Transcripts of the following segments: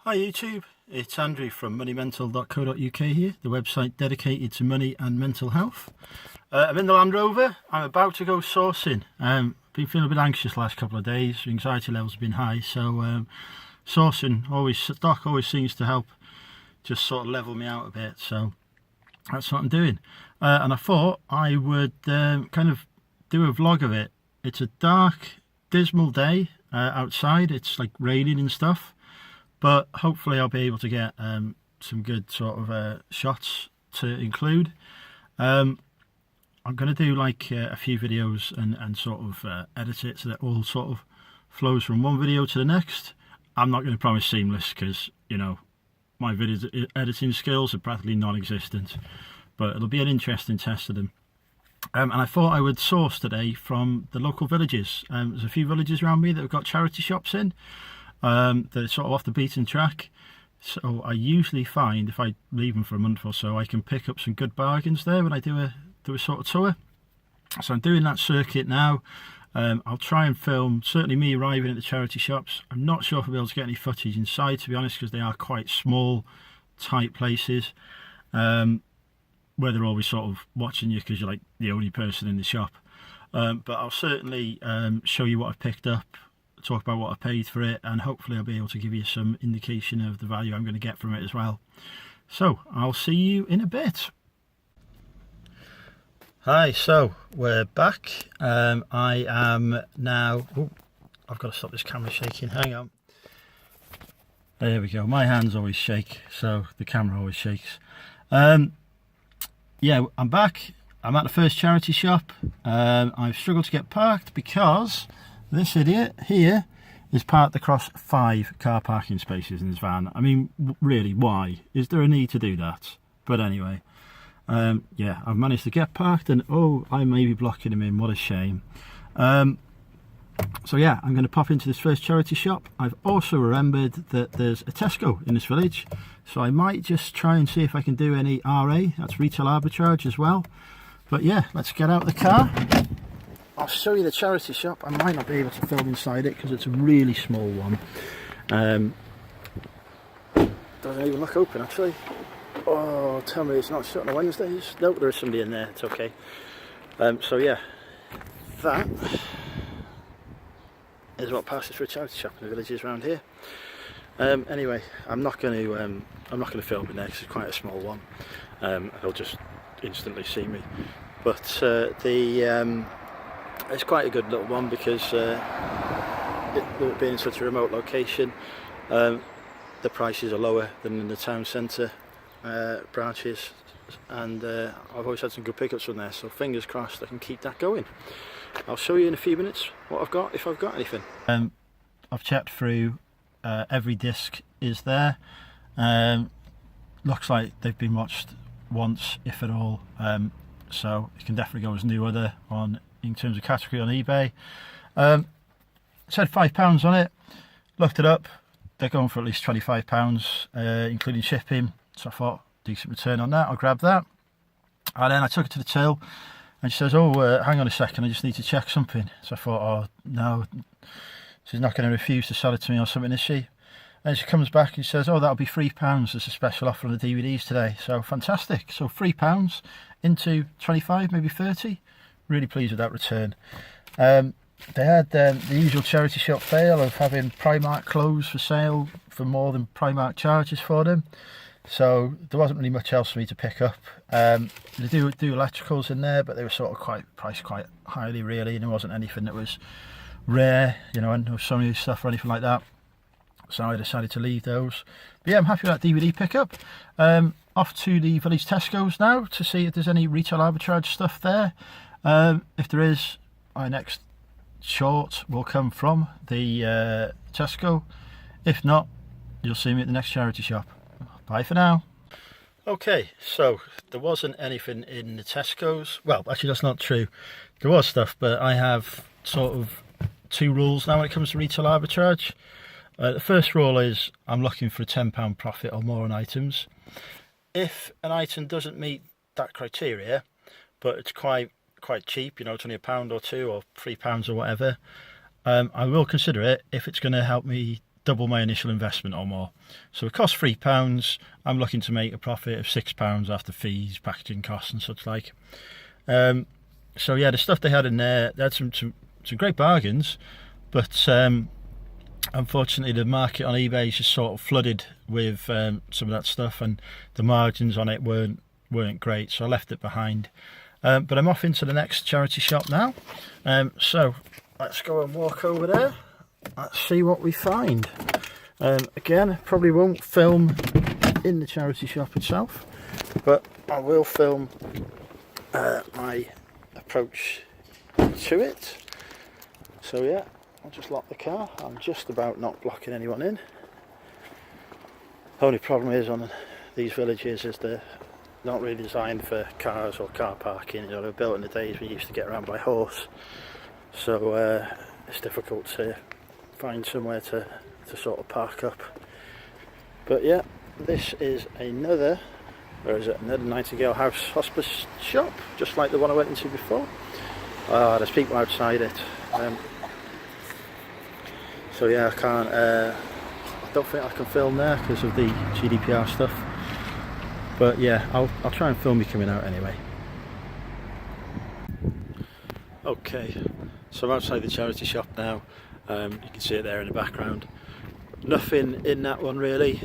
Hi YouTube, it's Andrew from moneymental.co.uk here, the website dedicated to money and mental health. I'm in the Land Rover. I'm about to go sourcing. Been feeling a bit anxious the last couple of days. Anxiety levels have been high, so sourcing stock always seems to help just sort of level me out a bit. So that's what I'm doing. And I thought I would kind of do a vlog of it. It's a dark, dismal day outside. It's like raining and stuff. But hopefully I'll be able to get some good sort of shots to include. I'm going to do like a few videos and sort of edit it so that all sort of flows from one video to the next. I'm not going to promise seamless because, you know, my video editing skills are practically non-existent. But it'll be an interesting test of them. And I thought I would source today from the local villages. There's a few villages around me that have got charity shops in. They're sort of off the beaten track, so I usually find if I leave them for a month or so I can pick up some good bargains there when I do a sort of tour. So I'm doing that circuit now. I'll try and film certainly me arriving at the charity shops. I'm not sure if I'll be able to get any footage inside, to be honest, because they are quite small, tight places where they're always sort of watching you because you're like the only person in the shop. But I'll certainly show you what I've picked up, talk about what I paid for it, and hopefully I'll be able to give you some indication of the value I'm going to get from it as well. So I'll see you in a bit. Hi, so we're back. I am now, I've got to stop this camera shaking, hang on. There we go, my hands always shake, so the camera always shakes. Yeah, I'm back. I'm at the first charity shop. I've struggled to get parked because this idiot here is parked across 5 car parking spaces in his van. I mean, really, why? Is there a need to do that? But anyway, yeah, I've managed to get parked, and oh, I may be blocking him in. What a shame. So yeah, I'm going to pop into this first charity shop. I've also remembered that there's a Tesco in this village, so I might just try and see if I can do any RA, that's retail arbitrage as well. But yeah, let's get out the car. I'll show you the charity shop. I might not be able to film inside it because it's a really small one. Doesn't even look open actually. Oh, tell me it's not shut on Wednesdays. Nope, there is somebody in there, it's okay. So yeah, that is what passes for a charity shop in the villages around here. Anyway, I'm not going to film it next. It's quite a small one. They'll just instantly see me. But it's quite a good little one because it being in such a remote location, the prices are lower than in the town centre branches, and I've always had some good pickups from there, so fingers crossed I can keep that going. I'll show you in a few minutes what I've got, if I've got anything. I've checked through, every disc is there. Looks like they've been watched once, if at all, so you can definitely go as new other on in terms of category on eBay. It said £5 on it. Looked it up. They're going for at least £25, including shipping. So I thought, decent return on that. I'll grab that. And then I took it to the till, and she says, "Oh, hang on a second. I just need to check something." So I thought, "Oh no, she's not going to refuse to sell it to me or something, is she?" And she comes back and says, "Oh, that'll be £3. There's a special offer on the DVDs today." So fantastic. So £3 into 25, maybe 30. Really pleased with that return. They had the usual charity shop fail of having Primark clothes for sale for more than Primark charges for them. So there wasn't really much else for me to pick up. They do electricals in there, but they were sort of priced quite highly really, and there wasn't anything that was rare, you know, and no Sony stuff or anything like that. So I decided to leave those. But yeah, I'm happy with that DVD pickup. Off to the village Tesco's now to see if there's any retail arbitrage stuff there. If there is, my next short will come from the Tesco. If not, you'll see me at the next charity shop. Bye for now. Okay, so there wasn't anything in the Tesco's. Well, actually that's not true. There was stuff, but I have sort of 2 rules now when it comes to retail arbitrage. The first rule is I'm looking for a £10 profit or more on items. If an item doesn't meet that criteria, but it's quite cheap, you know, it's only £1 or £2 or £3 or whatever, I will consider it if it's going to help me double my initial investment or more. So it costs £3. I'm looking to make a profit of £6 after fees, packaging costs and such like. So yeah, the stuff they had in there, they had some great bargains, but unfortunately the market on eBay is just sort of flooded with some of that stuff, and the margins on it weren't great, so I left it behind. But I'm off into the next charity shop now. So let's go and walk over there. Let's see what we find. Again, I probably won't film in the charity shop itself, but I will film my approach to it. So yeah, I'll just lock the car. I'm just about not blocking anyone in. Only problem is on these villages is they're not really designed for cars or car parking. You know, they were built in the days we used to get around by horse, so it's difficult to find somewhere to sort of park up. But yeah, this is another Nightingale House hospice shop, just like the one I went into before. There's people outside it. So yeah, I don't think I can film there because of the GDPR stuff. But yeah, I'll try and film me coming out anyway. Okay, so I'm outside the charity shop now. You can see it there in the background. Nothing in that one really.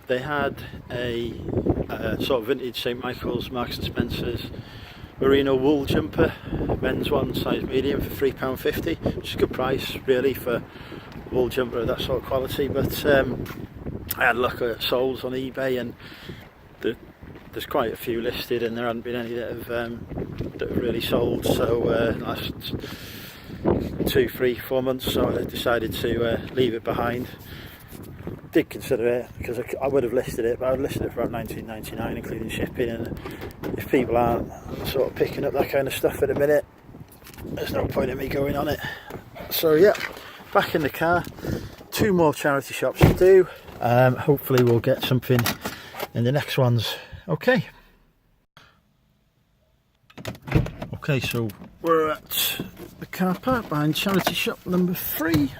They had a sort of vintage St Michael's, Marks and Spencer's merino wool jumper, men's one, size medium, for £3.50, which is a good price really for a wool jumper of that sort of quality. But I had a look at soles on eBay, and there's quite a few listed, and there hadn't been any that have really sold. So last 2, 3, 4 months, so I decided to leave it behind. Did consider it because I would have listed it, but I would listed it for about £19.99 including shipping, and if people aren't sort of picking up that kind of stuff at the minute, there's no point in me going on it. So yeah, back in the car. 2 more charity shops to do. Hopefully we'll get something in the next ones. Okay, so we're at the car park behind charity shop number 3.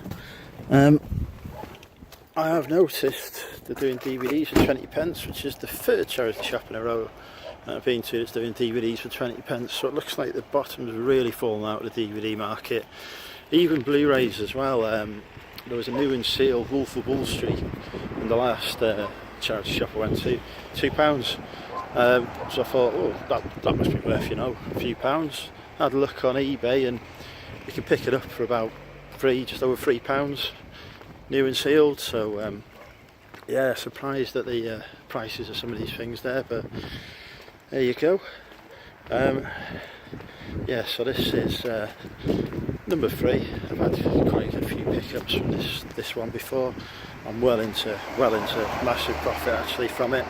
I have noticed they're doing DVDs for 20p, which is the 3rd charity shop in a row I've been to that's doing DVDs for 20p, so it looks like the bottom's really fallen out of the DVD market. Even Blu-rays as well. There was a new and sealed Wolf of Wall Street in the last charity shop I went to, £2. So I thought, oh, that must be worth, you know, a few pounds. I had a look on eBay and you can pick it up for about just over £3, new and sealed. So yeah, surprised at the prices of some of these things there, but there you go. Yeah, so this is number 3. I've had quite a few pickups from this one before. I'm well into massive profit actually from it.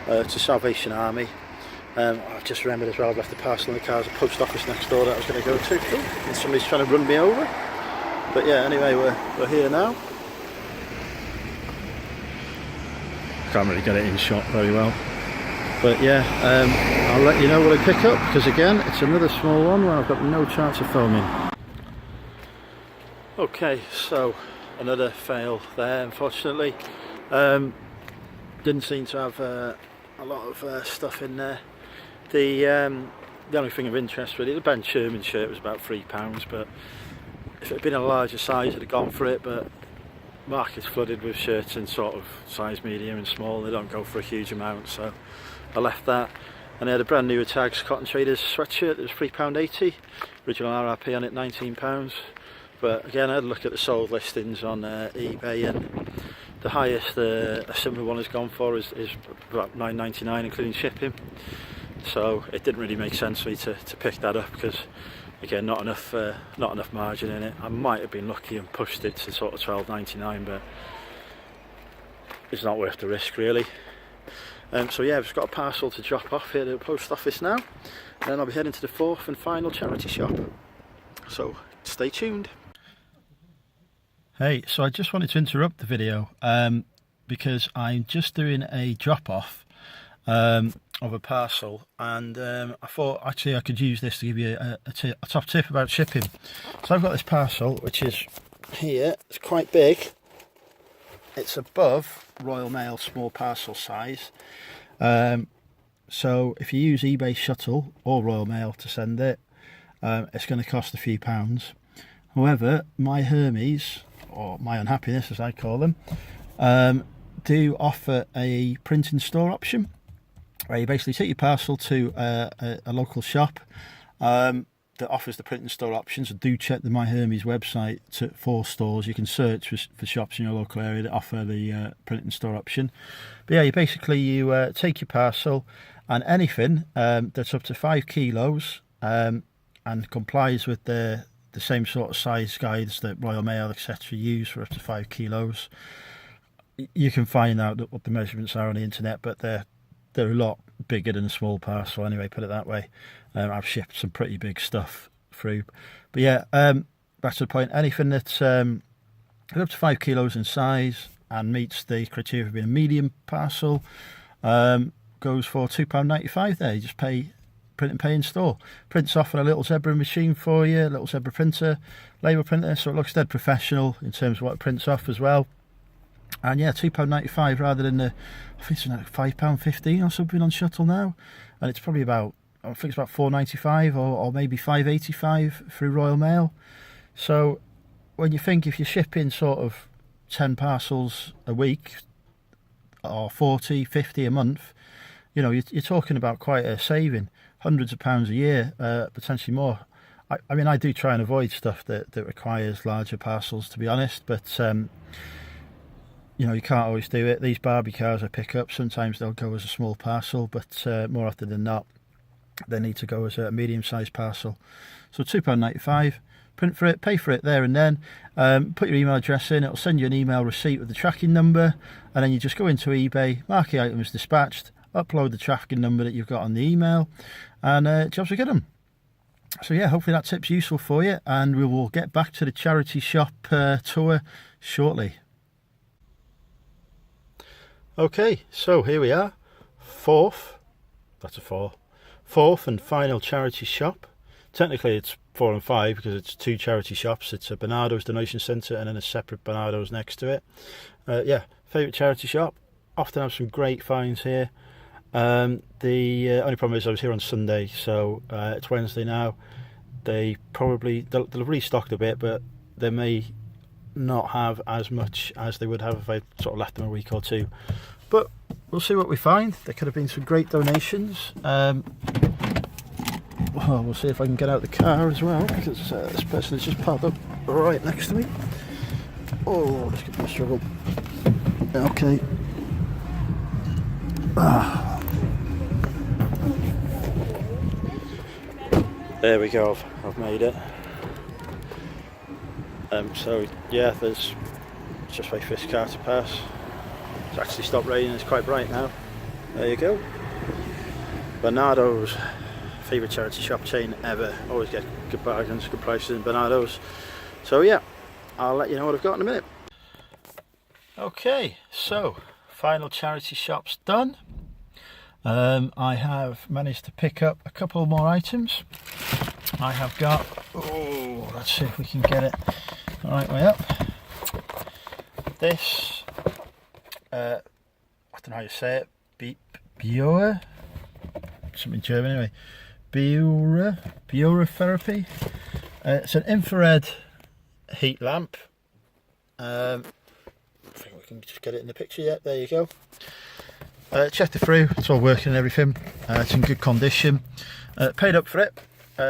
To Salvation Army. I've just remembered as well, I've left the parcel in the car. There's a post office next door that I was going to go to, and somebody's trying to run me over. But yeah, anyway, we're here now. Can't really get it in shot very well, but yeah, I'll let you know what I pick up, because again, it's another small one where I've got no chance of filming. Okay, so another fail there, unfortunately. Didn't seem to have a lot of stuff in there. The only thing of interest really, the Ben Sherman shirt was about £3, but if it had been a larger size I'd have gone for it, but market's flooded with shirts in sort of size medium and small. They don't go for a huge amount, so I left that. And I had a brand new Tags Cotton Traders sweatshirt that was £3.80, original RRP on it £19. But again, I had a look at the sold listings on eBay, and the highest a similar one has gone for is about £9.99 including shipping. So it didn't really make sense for me to pick that up, because again, not enough margin in it. I might have been lucky and pushed it to sort of £12.99, but it's not worth the risk really. So yeah, I've just got a parcel to drop off here at the post office now, and then I'll be heading to the 4th and final charity shop. So stay tuned. Hey, so I just wanted to interrupt the video because I'm just doing a drop-off of a parcel, and I thought actually I could use this to give you a top tip about shipping. So I've got this parcel which is here. It's quite big, it's above Royal Mail small parcel size. So if you use eBay Shuttle or Royal Mail to send it, it's going to cost a few pounds. However, My Hermes, or My Unhappiness as I call them, do offer a print in store option, where you basically take your parcel to a local shop that offers the print and store options. So do check the My Hermes website for stores. You can search for shops in your local area that offer the print and store option. But yeah, you take your parcel, and anything that's up to 5 kilos and complies with the same sort of size guides that Royal Mail etc. use for up to 5 kilos. You can find out what the measurements are on the internet, but they're a lot bigger than a small parcel anyway, put it that way. I've shipped some pretty big stuff through. But yeah, back to the point, anything that's up to 5 kilos in size and meets the criteria of being a medium parcel goes for £2.95 there. You just pay, print and pay in store. Prints off on a little Zebra machine for you, a little Zebra printer, label printer, so it looks dead professional in terms of what it prints off as well. And yeah, £2.95 rather than I think it's like £5.15 or something on Shuttle now, and it's probably about, I think it's about £4.95 or maybe £5.85 through Royal Mail. So when you think if you're shipping sort of 10 parcels a week or 40, 50 a month, you know, you're talking about quite a saving, hundreds of pounds a year, potentially more. I mean, I do try and avoid stuff that requires larger parcels, to be honest, but you know, you can't always do it. These Barbie cars I pick up, sometimes they'll go as a small parcel, but more often than not, they need to go as a medium-sized parcel. So £2.95, print for it, pay for it there and then, put your email address in, it'll send you an email receipt with the tracking number, and then you just go into eBay, mark the item as dispatched, upload the tracking number that you've got on the email, and jobs are good 'em. So yeah, hopefully that tip's useful for you, and we will get back to the charity shop tour shortly. Okay, so here we are, fourth and final charity shop. Technically it's 4 and 5 because it's 2 charity shops. It's a Bernardo's Donation Centre and then a separate Bernardo's next to it. Yeah, favourite charity shop. Often have some great finds here. The only problem is I was here on Sunday, so it's Wednesday now. They'll have restocked a bit, but they may not have as much as they would have if I sort of left them a week or two. But we'll see what we find. There could have been some great donations. Well, we'll see if I can get out the car as well, because this person has just parked up right next to me. Oh, it's going to be a struggle. Okay. There we go, I've made it. So yeah, it's just my first car to pass. It's actually stopped raining, it's quite bright now. There you go. Bernardo's, favourite charity shop chain ever. Always get good bargains, good prices in Bernardo's. So yeah, I'll let you know what I've got in a minute. Okay, so final charity shop's done. I have managed to pick up a couple more items. I have got, let's see if we can get it the right way up. This, I don't know how you say it, Biora, something German anyway, Biora therapy. It's an infrared heat lamp. I think we can just get it in the picture. Yeah, there you go. Checked it through, it's all working and everything. It's in good condition. Paid up for it.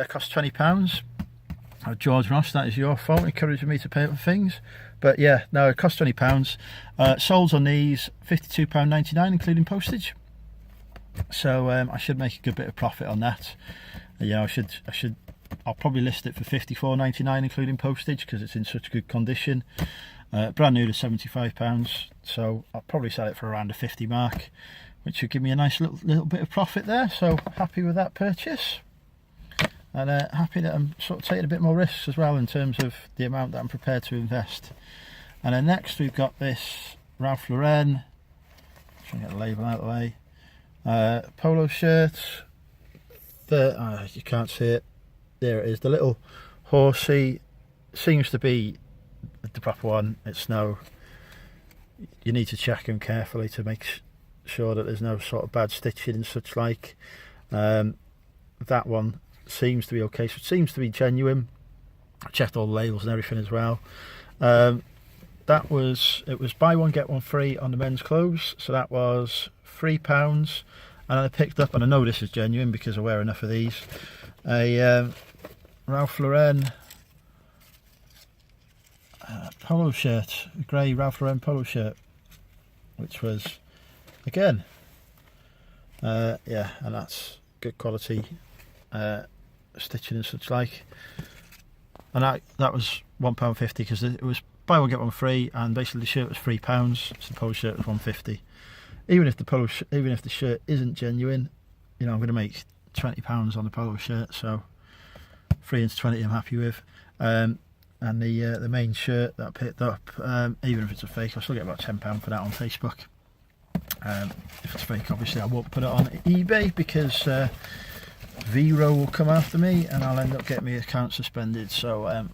Cost £20. George Ross, that is your fault, encouraging me to pay up for things. But yeah, no, it cost £20. Sold on these £52.99 including postage. So I should make a good bit of profit on that. Yeah, I'll probably list it for £54.99 including postage because it's in such good condition. Brand new to £75, so I'll probably sell it for around the 50 mark, which would give me a nice little bit of profit there. So happy with that purchase, and happy that I'm sort of taking a bit more risks as well in terms of the amount that I'm prepared to invest. And then next we've got this Ralph Lauren, trying to get the label out of the way, polo shirt. You can't see it. There it is. The little horsey seems to be the proper one. It's no you need to check them carefully to make sure that there's no sort of bad stitching and such like. That one seems to be okay, so it seems to be genuine. I checked all the labels and everything as well. It was buy one get one free on the men's clothes, so that was £3. And I picked up, and I know this is genuine because I wear enough of these, a Ralph Lauren polo shirt, a grey Ralph Lauren polo shirt, which was, again, yeah, and that's good quality stitching and such like. And that was £1.50 because it was buy one get one free, and basically the shirt was £3, so the polo shirt was £1.50. Even if the shirt isn't genuine, you know, I'm going to make £20 on the polo shirt, so 3 into 20 I'm happy with. And the main shirt that I picked up, even if it's a fake, I'll still get about £10 for that on Facebook. If it's fake, obviously I won't put it on eBay because Vero will come after me and I'll end up getting my account suspended. So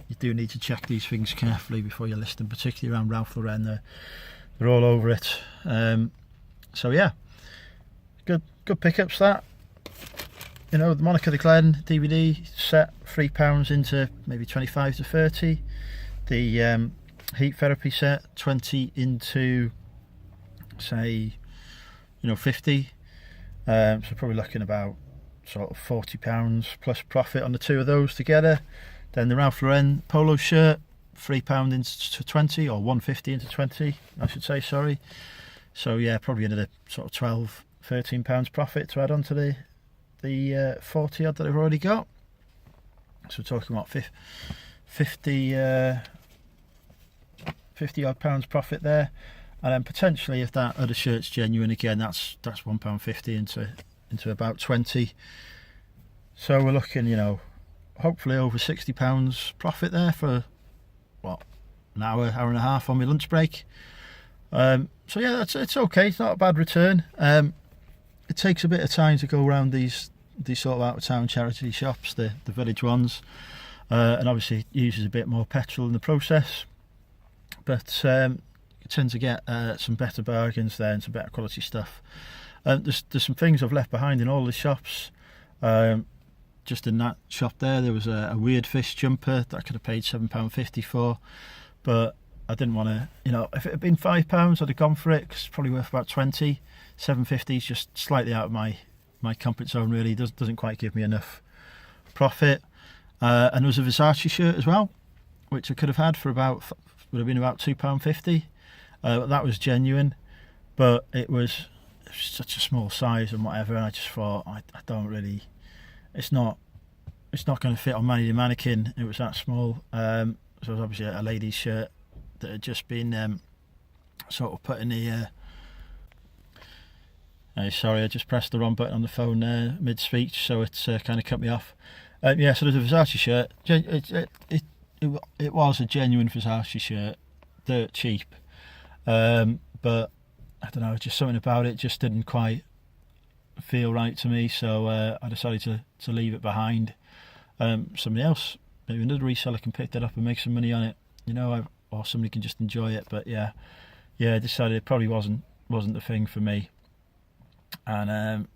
you do need to check these things carefully before you list them, particularly around Ralph Lauren. They're all over it. So yeah, good pickups that. You know, the Monica the Glen DVD set, £3 into maybe 25 to 30. The heat therapy set, 20 into, say, 50. So probably looking about sort of £40 plus profit on the two of those together. Then the Ralph Lauren polo shirt, £3 into 20, or £1.50 into 20, I should say, sorry. So yeah, probably another sort of £12-13 profit to add on to the 40 odd that I've already got. So we're talking about 50 odd pounds profit there. And then potentially, if that other shirt's genuine again, that's £1.50 into about 20. So we're looking, hopefully over £60 profit there for what, an hour and a half on my lunch break. So yeah, it's okay. It's not a bad return. It takes a bit of time to go around these sort of out of town charity shops, the village ones, and obviously it uses a bit more petrol in the process. But you tend to get some better bargains there and some better quality stuff. There's some things I've left behind in all the shops. Just in that shop there was a weird fish jumper that I could have paid £7.50 for, but I didn't want to, if it had been £5 I'd have gone for it because it's probably worth about 20. £7.50 is just slightly out of my comfort zone, really. Doesn't quite give me enough profit. And there was a Versace shirt as well, which I could have had for would have been about £2.50. That was genuine, but it was such a small size and whatever, and I just thought I don't really, it's not going to fit on Mannequin. It was that small. So it was obviously a lady's shirt that had just been sort of put in the sorry, I just pressed the wrong button on the phone there mid-speech, so it's kind of cut me off. Yeah, so there's a Versace shirt. It was a genuine Versace shirt, dirt cheap, but I don't know, just something about it just didn't quite feel right to me, so I decided to leave it behind. Somebody else, maybe another reseller, can pick that up and make some money on it, or somebody can just enjoy it. But yeah, I decided it probably wasn't the thing for me. And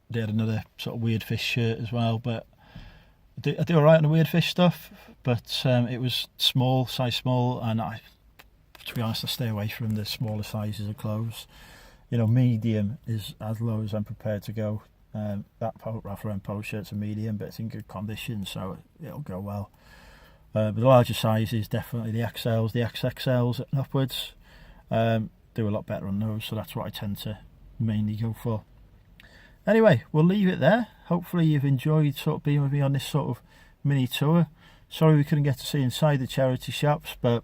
they had another sort of weird fish shirt as well, but I do alright on the weird fish stuff, but it was size small, and to be honest, I stay away from the smaller sizes of clothes. Medium is as low as I'm prepared to go. That Ralph Lauren polo shirt's a medium, but it's in good condition, so it'll go well. But the larger sizes, definitely the XLs, the XXLs and upwards, do a lot better on those, so that's what I tend to mainly go for. Anyway, we'll leave it there. Hopefully you've enjoyed sort of being with me on this sort of mini tour. Sorry we couldn't get to see inside the charity shops, but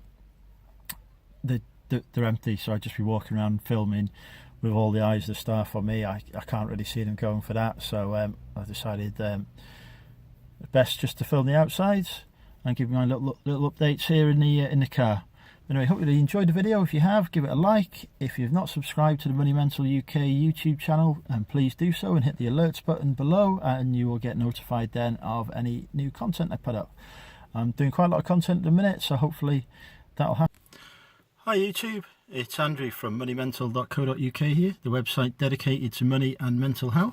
they're empty, so I'd just be walking around filming with all the eyes of the staff on me. I can't really see them going for that, so I decided best just to film the outsides and give you my little updates here in the car. Anyway, hope you enjoyed the video. If you have, give it a like. If you've not subscribed to the Money Mental UK YouTube channel, please do so and hit the alerts button below, and you will get notified then of any new content I put up. I'm doing quite a lot of content at the minute, so hopefully that'll happen. Hi YouTube, it's Andrew from moneymental.co.uk here, the website dedicated to money and mental health.